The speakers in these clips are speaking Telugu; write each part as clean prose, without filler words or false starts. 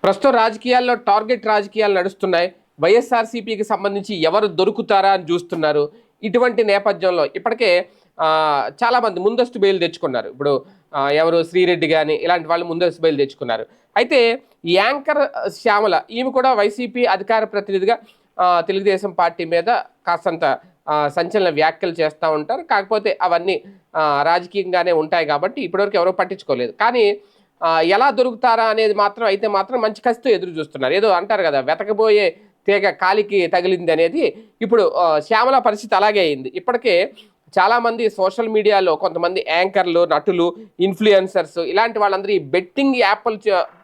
ప్రస్తుతం రాజకీయాల్లో టార్గెట్ రాజకీయాలు నడుస్తున్నాయి. వైఎస్ఆర్సీపీకి సంబంధించి ఎవరు దొరుకుతారా అని చూస్తున్నారు. ఇటువంటి నేపథ్యంలో ఇప్పటికే చాలామంది ముందస్తు బెయిల్ తెచ్చుకున్నారు. ఇప్పుడు ఎవరు శ్రీరెడ్డి కానీ ఇలాంటి వాళ్ళు ముందస్తు బెయిల్ తెచ్చుకున్నారు. అయితే యాంకర్ శ్యామల ఈమె కూడా వైసీపీ అధికార ప్రతినిధిగా తెలుగుదేశం పార్టీ మీద కాస్తంత సంచలన వ్యాఖ్యలు చేస్తూ ఉంటారు. కాకపోతే అవన్నీ రాజకీయంగానే ఉంటాయి కాబట్టి ఇప్పటివరకు ఎవరో పట్టించుకోలేదు. కానీ ఎలా దొరుకుతారా అనేది మాత్రం మంచి కసితో ఎదురు చూస్తున్నారు. ఏదో అంటారు కదా, వెతకబోయే తీగ కాలికి తగిలింది అనేది. ఇప్పుడు శ్యామల పరిస్థితి అలాగే అయింది. ఇప్పటికే చాలామంది సోషల్ మీడియాలో కొంతమంది యాంకర్లు, నటులు, ఇన్ఫ్లుయెన్సర్స్ ఇలాంటి వాళ్ళందరూ ఈ బెట్టింగ్ యాప్లు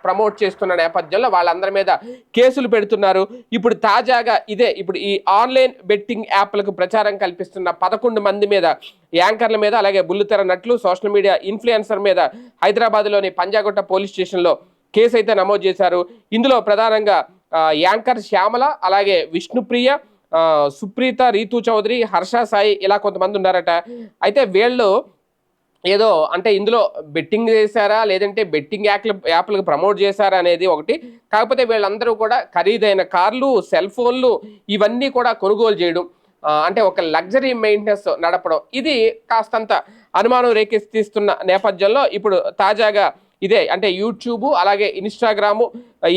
ప్రమోట్ చేస్తున్న నేపథ్యంలో వాళ్ళందరి మీద కేసులు పెడుతున్నారు. ఇప్పుడు తాజాగా ఇప్పుడు ఈ ఆన్లైన్ బెట్టింగ్ యాప్లకు ప్రచారం కల్పిస్తున్న 11 మంది మీద, యాంకర్ల మీద, అలాగే బుల్లితెర నటులు, సోషల్ మీడియా ఇన్ఫ్లుయెన్సర్ మీద హైదరాబాద్లోని పంజాగుట్ట పోలీస్ స్టేషన్లో కేసు అయితే నమోదు చేశారు. ఇందులో ప్రధానంగా యాంకర్ శ్యామల, అలాగే విష్ణుప్రియ, సుప్రీత, రీతు చౌదరి, హర్ష సాయి ఇలా కొంతమంది ఉన్నారట. అయితే వీళ్ళు ఏదో అంటే ఇందులో బెట్టింగ్ చేశారా లేదంటే బెట్టింగ్ యాప్లకు ప్రమోట్ చేశారా అనేది ఒకటి. కాకపోతే వీళ్ళందరూ కూడా ఖరీదైన కార్లు, సెల్ ఫోన్లు ఇవన్నీ కూడా కొనుగోలు చేయడం, అంటే ఒక లగ్జరీ మెయింటెనెన్స్ నడపడం, ఇది కాస్తంత అనుమానం రేకెత్తిస్తున్న నేపథ్యంలో ఇప్పుడు తాజాగా అంటే యూట్యూబ్, అలాగే ఇన్స్టాగ్రాము,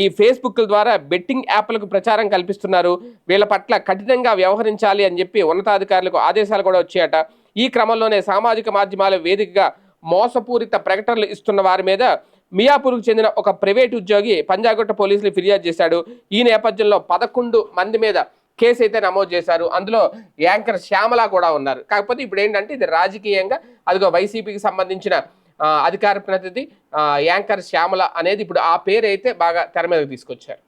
ఈ ఫేస్బుక్ ద్వారా బెట్టింగ్ యాప్లకు ప్రచారం కల్పిస్తున్నారు. వీళ్ళ పట్ల కఠినంగా వ్యవహరించాలి అని చెప్పి ఉన్నతాధికారులకు ఆదేశాలు కూడా వచ్చాయట. ఈ క్రమంలోనే సామాజిక మాధ్యమాల వేదికగా మోసపూరిత ప్రకటనలు ఇస్తున్న వారి మీద మియాపూర్కు చెందిన ఒక ప్రైవేట్ ఉద్యోగి పంజాగుట్ట పోలీసులు ఫిర్యాదు చేశాడు. ఈ నేపథ్యంలో 11 మంది మీద కేసు అయితే నమోదు చేశారు. అందులో యాంకర్ శ్యామల కూడా ఉన్నారు. కాకపోతే ఇప్పుడు ఏంటంటే ఇది రాజకీయంగా అదిగో వైసీపీకి సంబంధించిన అధికార ప్రతినిధి యాంకర్ శ్యామల అనేది ఇప్పుడు ఆ పేరు అయితే బాగా తెర మీదకి తీసుకొచ్చారు.